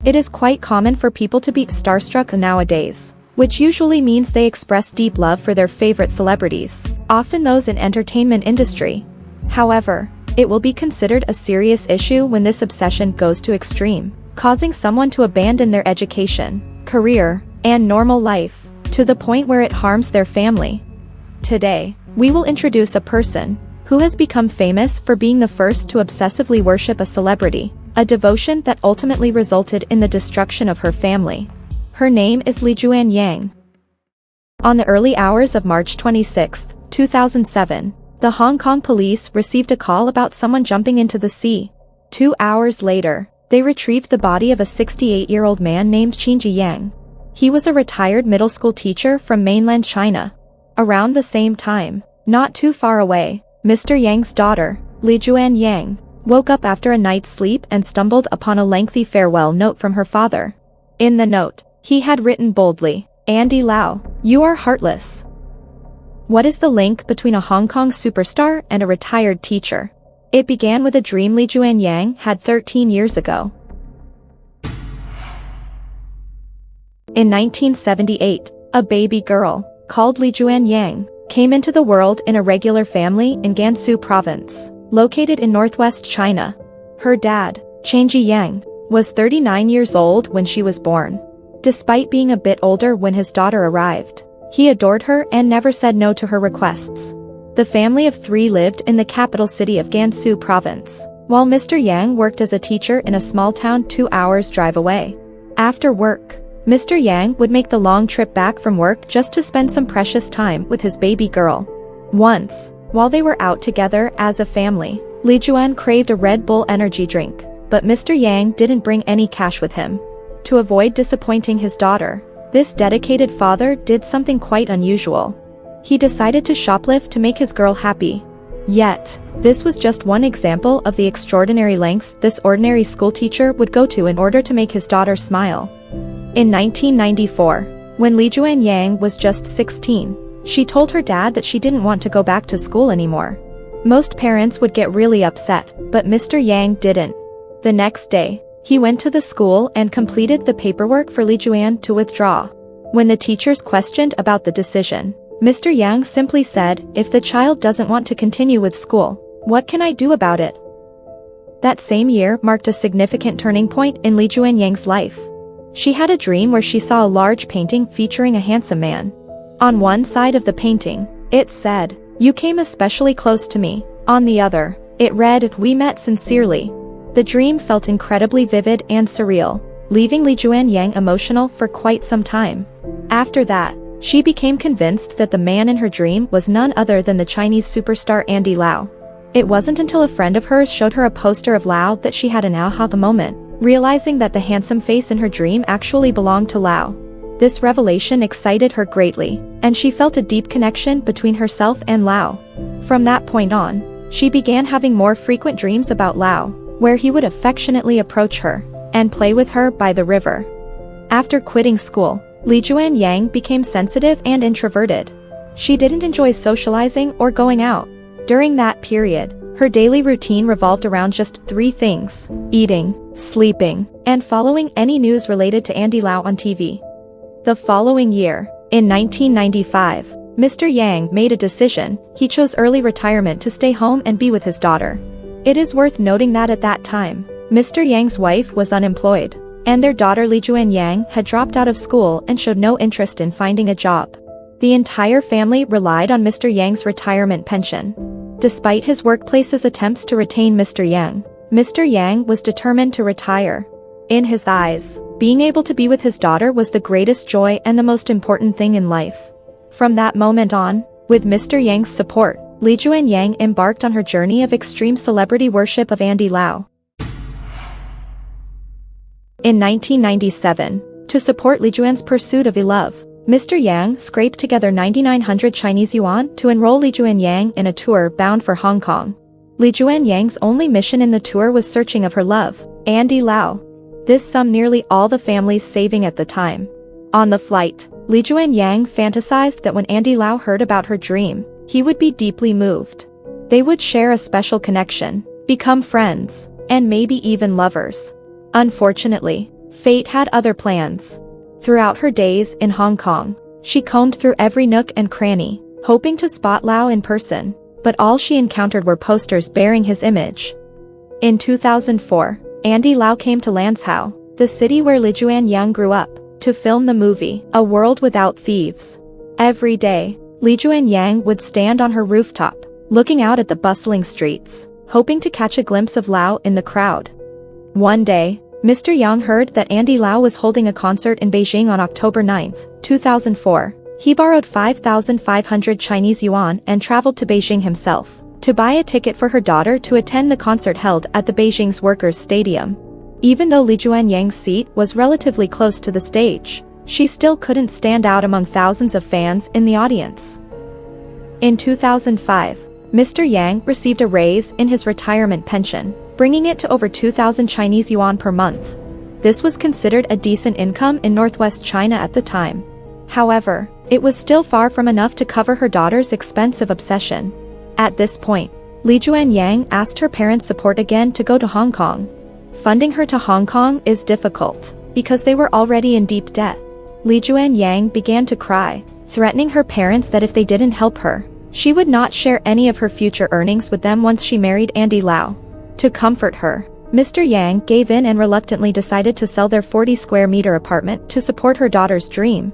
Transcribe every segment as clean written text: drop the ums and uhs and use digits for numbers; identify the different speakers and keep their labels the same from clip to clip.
Speaker 1: It is quite common for people to be starstruck nowadays, which usually means they express deep love for their favorite celebrities, often those in entertainment industry. However, it will be considered a serious issue when this obsession goes to extreme, causing someone to abandon their education, career, and normal life, to the point where it harms their family. Today, we will introduce a person who has become famous for being the first to obsessively worship a celebrity, a devotion that ultimately resulted in the destruction of her family. Her name is Lijuan Yang. On the early hours of March 26, 2007, the Hong Kong police received a call about someone jumping into the sea. 2 hours later, they retrieved the body of a 68-year-old man named Qinji Yang. He was a retired middle school teacher from mainland China. Around the same time, not too far away, Mr. Yang's daughter, Lijuan Yang, woke up after a night's sleep and stumbled upon a lengthy farewell note from her father. In the note, he had written boldly, "Andy Lau, you are heartless." What is the link between a Hong Kong superstar and a retired teacher? It began with a dream Lijuan Yang had 13 years ago. In 1978, a baby girl, called Lijuan Yang, came into the world in a regular family in Gansu province, located in northwest China. Her dad, Qinji Yang, was 39 years old when she was born. Despite being a bit older when his daughter arrived, he adored her and never said no to her requests. The family of 3 lived in the capital city of Gansu province, while Mr. Yang worked as a teacher in a small town 2 hours drive away. After work, Mr. Yang would make the long trip back from work just to spend some precious time with his baby girl. Once, while they were out together as a family, Lijuan craved a Red Bull energy drink, but Mr. Yang didn't bring any cash with him. To avoid disappointing his daughter, this dedicated father did something quite unusual. He decided to shoplift to make his girl happy. Yet, this was just one example of the extraordinary lengths this ordinary schoolteacher would go to in order to make his daughter smile. In 1994, when Lijuan Yang was just 16, she told her dad that she didn't want to go back to school anymore. Most parents would get really upset, but Mr. Yang didn't. The next day, he went to the school and completed the paperwork for Lijuan to withdraw. When the teachers questioned about the decision, Mr. Yang simply said, "If the child doesn't want to continue with school, what can I do about it?" That same year marked a significant turning point in Lijuan Yang's life. She had a dream where she saw a large painting featuring a handsome man. On one side of the painting, it said, "You came especially close to me." On the other, it read, "We met sincerely." The dream felt incredibly vivid and surreal, leaving Lijuan Yang emotional for quite some time. After that, she became convinced that the man in her dream was none other than the Chinese superstar Andy Lau. It wasn't until a friend of hers showed her a poster of Lau that she had an aha moment, realizing that the handsome face in her dream actually belonged to Lau. This revelation excited her greatly, and she felt a deep connection between herself and Lau. From that point on, she began having more frequent dreams about Lau, where he would affectionately approach her and play with her by the river. After quitting school, Lijuan Yang became sensitive and introverted. She didn't enjoy socializing or going out. During that period, her daily routine revolved around just 3 things: eating, sleeping, and following any news related to Andy Lau on TV. The following year, in 1995, Mr. Yang made a decision. He chose early retirement to stay home and be with his daughter. It is worth noting that at that time, Mr. Yang's wife was unemployed, and their daughter Lijuan Yang had dropped out of school and showed no interest in finding a job. The entire family relied on Mr. Yang's retirement pension. Despite his workplace's attempts to retain Mr. Yang was determined to retire. In his eyes, being able to be with his daughter was the greatest joy and the most important thing in life. From that moment on, with Mr. Yang's support, Lijuan Yang embarked on her journey of extreme celebrity worship of Andy Lau. In 1997, to support Lijuan's pursuit of love, Mr. Yang scraped together 9,900 Chinese yuan to enroll Lijuan Yang in a tour bound for Hong Kong. Lijuan Yang's only mission in the tour was searching of her love, Andy Lau. This summed nearly all the family's saving at the time. On the flight, Lijuan Yang fantasized that when Andy Lau heard about her dream, he would be deeply moved. They would share a special connection, become friends, and maybe even lovers. Unfortunately, fate had other plans. Throughout her days in Hong Kong, she combed through every nook and cranny, hoping to spot Lau in person, but all she encountered were posters bearing his image. In 2004, Andy Lau came to Lanzhou, the city where Li Juanyang grew up, to film the movie, A World Without Thieves. Every day, Li Juanyang would stand on her rooftop, looking out at the bustling streets, hoping to catch a glimpse of Lau in the crowd. One day, Mr. Yang heard that Andy Lau was holding a concert in Beijing on October 9, 2004. He borrowed 5,500 Chinese yuan and traveled to Beijing himself, to buy a ticket for her daughter to attend the concert held at the Beijing's Workers' Stadium. Even though Li Juanyang's seat was relatively close to the stage, she still couldn't stand out among thousands of fans in the audience. In 2005, Mr. Yang received a raise in his retirement pension, bringing it to over 2,000 Chinese yuan per month. This was considered a decent income in northwest China at the time. However, it was still far from enough to cover her daughter's expensive obsession. At this point, Li Juanyang asked her parents' support again to go to Hong Kong. Funding her to Hong Kong is difficult, because they were already in deep debt. Li Juanyang began to cry, threatening her parents that if they didn't help her, she would not share any of her future earnings with them once she married Andy Lau. To comfort her, Mr. Yang gave in and reluctantly decided to sell their 40-square-meter apartment to support her daughter's dream.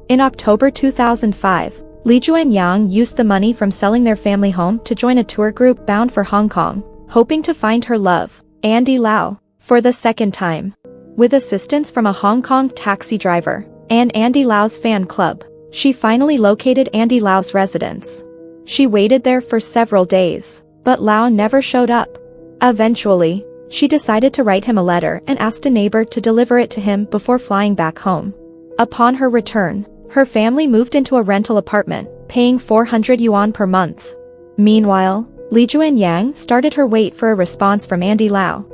Speaker 1: In October 2005, Li Juanyang used the money from selling their family home to join a tour group bound for Hong Kong, hoping to find her love, Andy Lau, for the second time. With assistance from a Hong Kong taxi driver and Andy Lau's fan club, she finally located Andy Lau's residence. She waited there for several days, but Lau never showed up. Eventually, she decided to write him a letter and asked a neighbor to deliver it to him before flying back home. Upon her return, her family moved into a rental apartment, paying 400 yuan per month. Meanwhile, Li Juanyang started her wait for a response from Andy Lau.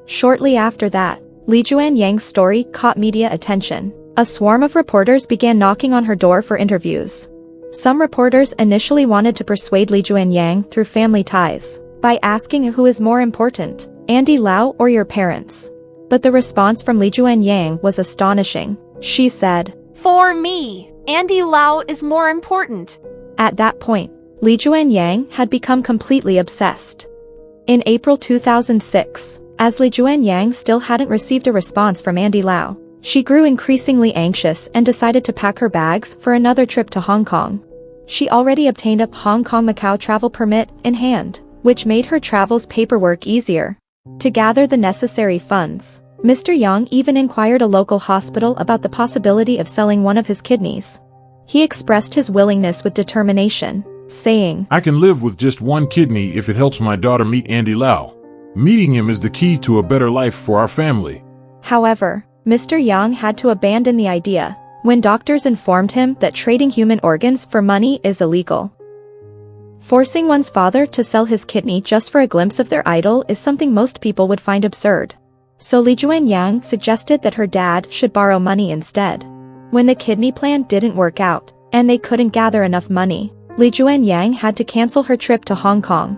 Speaker 1: Shortly after that, Li Juanyang's story caught media attention. A swarm of reporters began knocking on her door for interviews. Some reporters initially wanted to persuade Li Juanyang through family ties, by asking who is more important, Andy Lau or your parents. But the response from Li Juanyang was astonishing. She said,
Speaker 2: "For me, Andy Lau is more important."
Speaker 1: At that point, Li Juanyang had become completely obsessed. In April 2006, as Li Juanyang still hadn't received a response from Andy Lau, she grew increasingly anxious and decided to pack her bags for another trip to Hong Kong. She already obtained a Hong Kong-Macau travel permit in hand, which made her travel's paperwork easier. To gather the necessary funds, Mr. Yang even inquired a local hospital about the possibility of selling one of his kidneys. He expressed his willingness with determination, saying,
Speaker 3: "I can live with just one kidney if it helps my daughter meet Andy Lau. Meeting him is the key to a better life for our family."
Speaker 1: However, Mr. Yang had to abandon the idea when doctors informed him that trading human organs for money is illegal. Forcing one's father to sell his kidney just for a glimpse of their idol is something most people would find absurd. So Li Juanyang suggested that her dad should borrow money instead. When the kidney plan didn't work out, and they couldn't gather enough money, Li Juanyang had to cancel her trip to Hong Kong.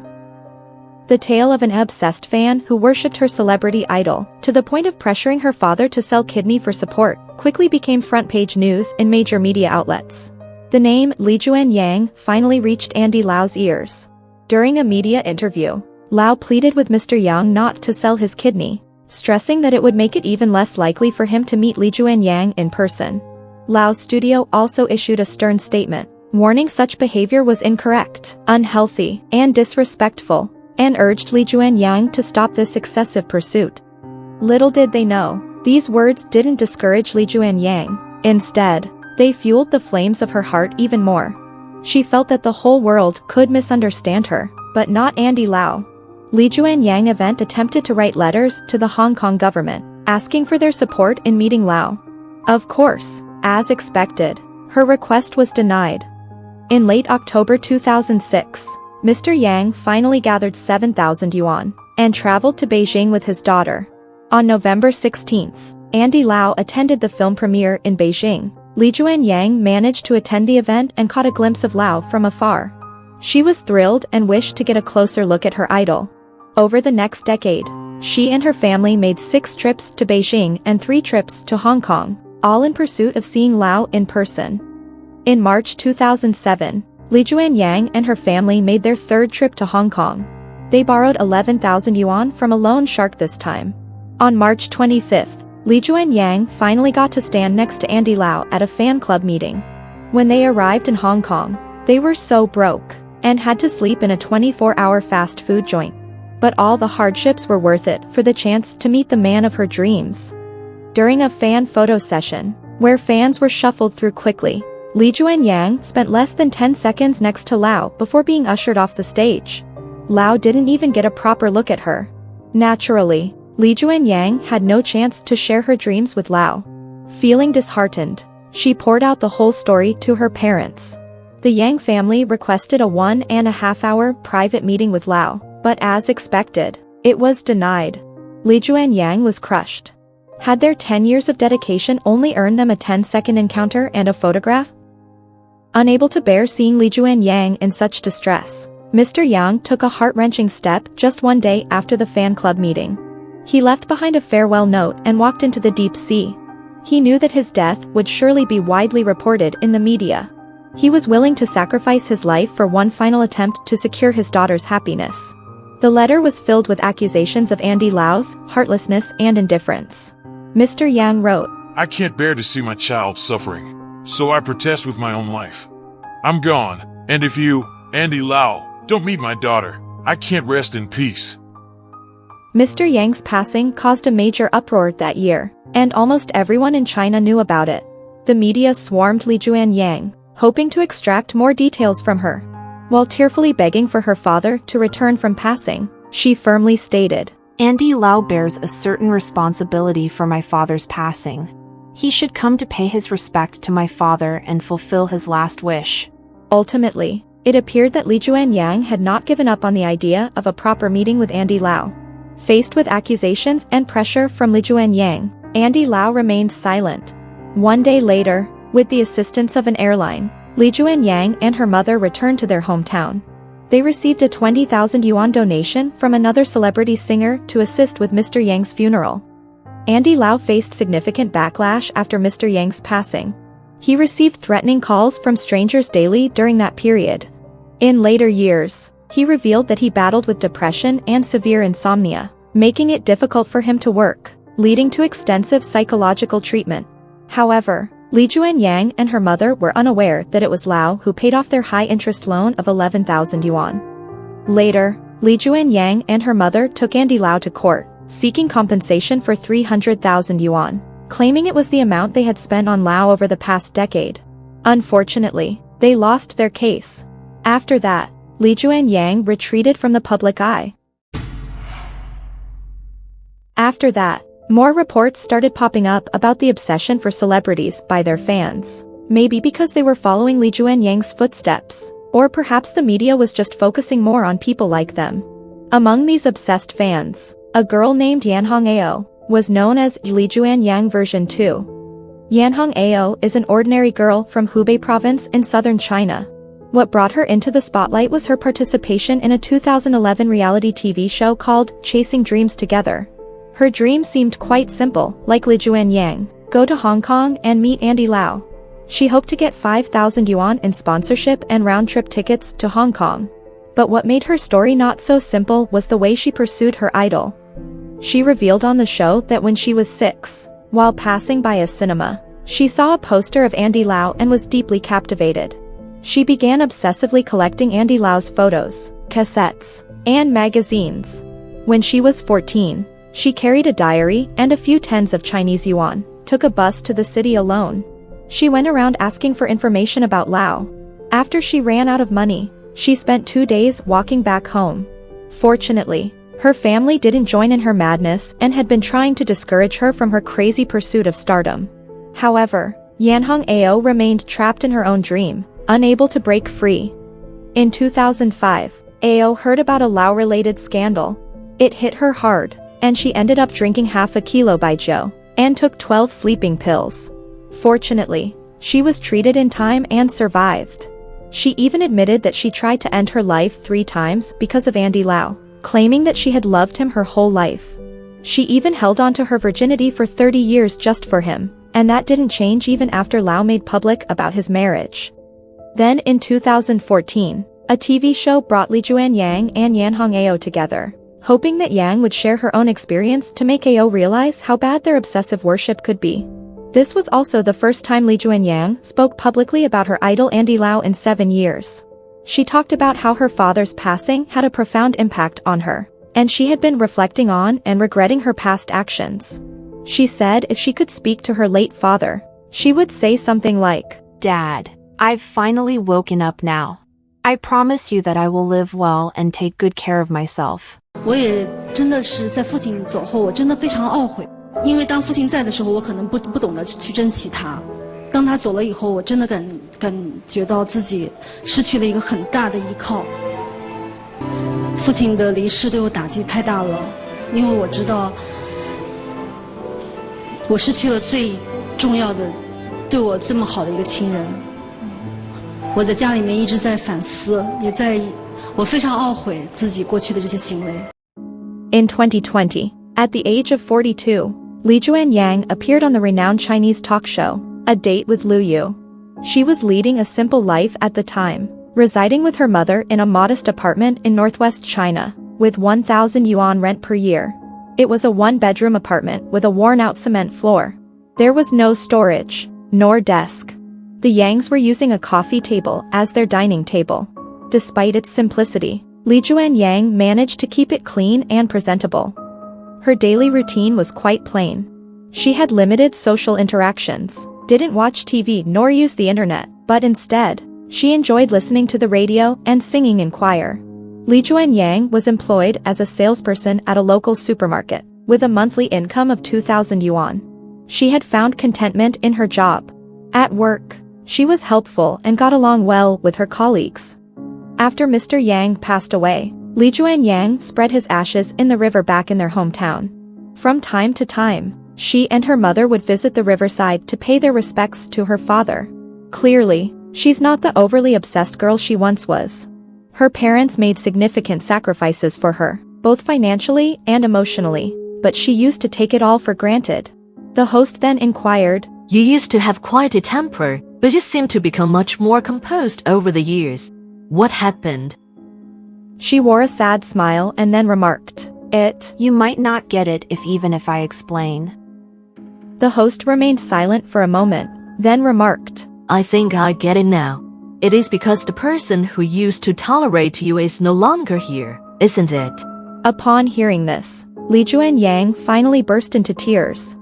Speaker 1: The tale of an obsessed fan who worshipped her celebrity idol, to the point of pressuring her father to sell kidney for support, quickly became front-page news in major media outlets. The name Li Juanyang finally reached Andy Lau's ears. During a media interview, Lau pleaded with Mr. Yang not to sell his kidney, stressing that it would make it even less likely for him to meet Li Juanyang in person. Lau's studio also issued a stern statement, warning such behavior was incorrect, unhealthy, and disrespectful, and urged Li Juanyang to stop this excessive pursuit. Little did they know, these words didn't discourage Li Juanyang. Instead, they fueled the flames of her heart even more. She felt that the whole world could misunderstand her, but not Andy Lau. Li Juanyang attempted to write letters to the Hong Kong government, asking for their support in meeting Lau. Of course, as expected, her request was denied. In late October 2006, Mr. Yang finally gathered 7,000 yuan and traveled to Beijing with his daughter. On November 16, Andy Lau attended the film premiere in Beijing. Li Juanyang managed to attend the event and caught a glimpse of Lau from afar. She was thrilled and wished to get a closer look at her idol. Over the next decade, She and her family made 6 trips to Beijing and 3 trips to Hong Kong, all in pursuit of seeing Lau in person. In March 2007, Li Juanyang and her family made their 3rd trip to Hong Kong. They borrowed 11,000 yuan from a loan shark this time. On March 25, Li Juanyang finally got to stand next to Andy Lau at a fan club meeting. When they arrived in Hong Kong, they were so broke and had to sleep in a 24-hour fast food joint. But all the hardships were worth it for the chance to meet the man of her dreams. During a fan photo session, where fans were shuffled through quickly, Li Juanyang spent less than 10 seconds next to Lau before being ushered off the stage. Lau didn't even get a proper look at her. Naturally, Li Juanyang had no chance to share her dreams with Lau. Feeling disheartened, she poured out the whole story to her parents. The Yang family requested a 1.5-hour private meeting with Lau, but as expected, it was denied. Li Juanyang was crushed. Had their 10 years of dedication only earned them a 10-second encounter and a photograph? Unable to bear seeing Li Juanyang in such distress, Mr. Yang took a heart-wrenching step just one day after the fan club meeting. He left behind a farewell note and walked into the deep sea. He knew that his death would surely be widely reported in the media. He was willing to sacrifice his life for one final attempt to secure his daughter's happiness. The letter was filled with accusations of Andy Lau's heartlessness and indifference. Mr. Yang wrote,
Speaker 3: I can't bear to see my child suffering, so I protest with my own life. I'm gone, and if you, Andy Lau, don't meet my daughter, I can't rest in peace.
Speaker 1: Mr. Yang's passing caused a major uproar that year, and almost everyone in China knew about it. The media swarmed Li Juanyang, hoping to extract more details from her. While tearfully begging for her father to return from passing, she firmly stated,
Speaker 2: Andy Lau bears a certain responsibility for my father's passing. He should come to pay his respect to my father and fulfill his last wish.
Speaker 1: Ultimately, it appeared that Li Juanyang had not given up on the idea of a proper meeting with Andy Lau. Faced with accusations and pressure from Li Juanyang, Andy Lau remained silent. One day later, with the assistance of an airline, Li Juanyang and her mother returned to their hometown. They received a 20,000 yuan donation from another celebrity singer to assist with Mr. Yang's funeral. Andy Lau faced significant backlash after Mr. Yang's passing. He received threatening calls from strangers daily during that period. In later years, he revealed that he battled with depression and severe insomnia, making it difficult for him to work, leading to extensive psychological treatment. However, Li Juanyang and her mother were unaware that it was Lau who paid off their high-interest loan of 11,000 yuan. Later, Li Juanyang and her mother took Andy Lau to court, seeking compensation for 300,000 yuan, claiming it was the amount they had spent on Lau over the past decade. Unfortunately, they lost their case. After that, Li Juanyang retreated from the public eye. After that, more reports started popping up about the obsession for celebrities by their fans. Maybe because they were following Li Juanyang's footsteps, or perhaps the media was just focusing more on people like them. Among these obsessed fans, a girl named Yanhong AO was known as Li Juanyang version 2. Yanhong AO is an ordinary girl from Hubei province in southern China. What brought her into the spotlight was her participation in a 2011 reality TV show called Chasing Dreams Together. Her dream seemed quite simple, like Li Juanyang, go to Hong Kong and meet Andy Lau. She hoped to get 5,000 yuan in sponsorship and round-trip tickets to Hong Kong. But what made her story not so simple was the way she pursued her idol. She revealed on the show that when she was 6, while passing by a cinema, she saw a poster of Andy Lau and was deeply captivated. She began obsessively collecting Andy Lau's photos, cassettes, and magazines. When she was 14, she carried a diary and a few tens of Chinese yuan, took a bus to the city alone. She went around asking for information about Lau. After she ran out of money, she spent 2 days walking back home. Fortunately, her family didn't join in her madness and had been trying to discourage her from her crazy pursuit of stardom. However, Yanhong AO remained trapped in her own dream, unable to break free. In 2005, AO heard about a Lau-related scandal. It hit her hard, and she ended up drinking half a kilo baijiu, and took 12 sleeping pills. Fortunately, she was treated in time and survived. She even admitted that she tried to end her life 3 times because of Andy Lau, claiming that she had loved him her whole life. She even held on to her virginity for 30 years just for him, and that didn't change even after Lau made public about his marriage. Then in 2014, a TV show brought Li Juanyang and Yanhong AO together, hoping that Yang would share her own experience to make AO realize how bad their obsessive worship could be. This was also the first time Li Juanyang spoke publicly about her idol Andy Lau in 7 years. She talked about how her father's passing had a profound impact on her, and she had been reflecting on and regretting her past actions. She said if she could speak to her late father, she would say something like,
Speaker 2: Dad, I've finally woken up now. I promise you that I will live well and take good care of myself.
Speaker 4: 我也真的是在父亲走后，我真的非常懊悔，因为当父亲在的时候，我可能不懂得去珍惜他。当他走了以后，我真的感觉到自己失去了一个很大的依靠。父亲的离世对我打击太大了，因为我知道我失去了最重要的、对我这么好的一个亲人。我在家里面一直在反思，我非常懊悔自己过去的这些行为。
Speaker 1: In 2020, at the age of 42, Li Juanyang appeared on the renowned Chinese talk show, A Date with Lu Yu. She was leading a simple life at the time, residing with her mother in a modest apartment in northwest China, with 1,000 yuan rent per year. It was a one-bedroom apartment with a worn-out cement floor. There was no storage, nor desk. The Yangs were using a coffee table as their dining table. Despite its simplicity, Li Juanyang managed to keep it clean and presentable. Her daily routine was quite plain. She had limited social interactions, didn't watch TV nor use the internet, but instead, she enjoyed listening to the radio and singing in choir. Li Juanyang was employed as a salesperson at a local supermarket, with a monthly income of 2,000 yuan. She had found contentment in her job. At work, she was helpful and got along well with her colleagues. After Mr. Yang passed away, Li Juanyang spread his ashes in the river back in their hometown. From time to time, she and her mother would visit the riverside to pay their respects to her father. Clearly, she's not the overly obsessed girl she once was. Her parents made significant sacrifices for her, both financially and emotionally, but she used to take it all for granted. The host then inquired,
Speaker 5: You used to have quite a temper, but you seem to become much more composed over the years. What happened?
Speaker 1: She wore a sad smile and then remarked,
Speaker 2: You might not get it even if I explain.
Speaker 1: The host remained silent for a moment, then remarked,
Speaker 5: I think I get it now. It is because the person who used to tolerate you is no longer here, isn't it?
Speaker 1: Upon hearing this, Li Juanyang finally burst into tears.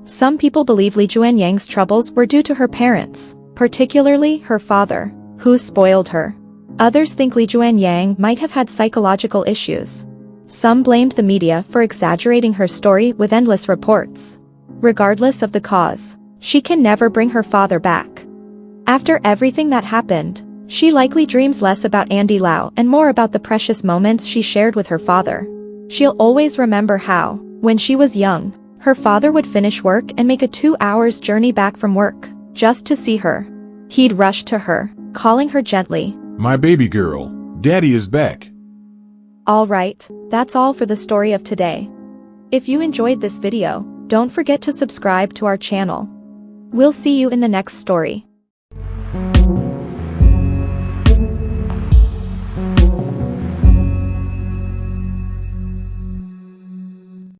Speaker 1: Some people believe Li Juanyang's troubles were due to her parents, particularly her father, who spoiled her. Others think Li Juanyang might have had psychological issues. Some blamed the media for exaggerating her story with endless reports. Regardless of the cause, she can never bring her father back. After everything that happened, she likely dreams less about Andy Lau and more about the precious moments she shared with her father. She'll always remember how, when she was young, her father would finish work and make a 2-hour journey back from work, just to see her. He'd rush to her, calling her gently,
Speaker 6: My baby girl, Daddy is back.
Speaker 1: Alright, that's all for the story of today. If you enjoyed this video, don't forget to subscribe to our channel. We'll see you in the next story.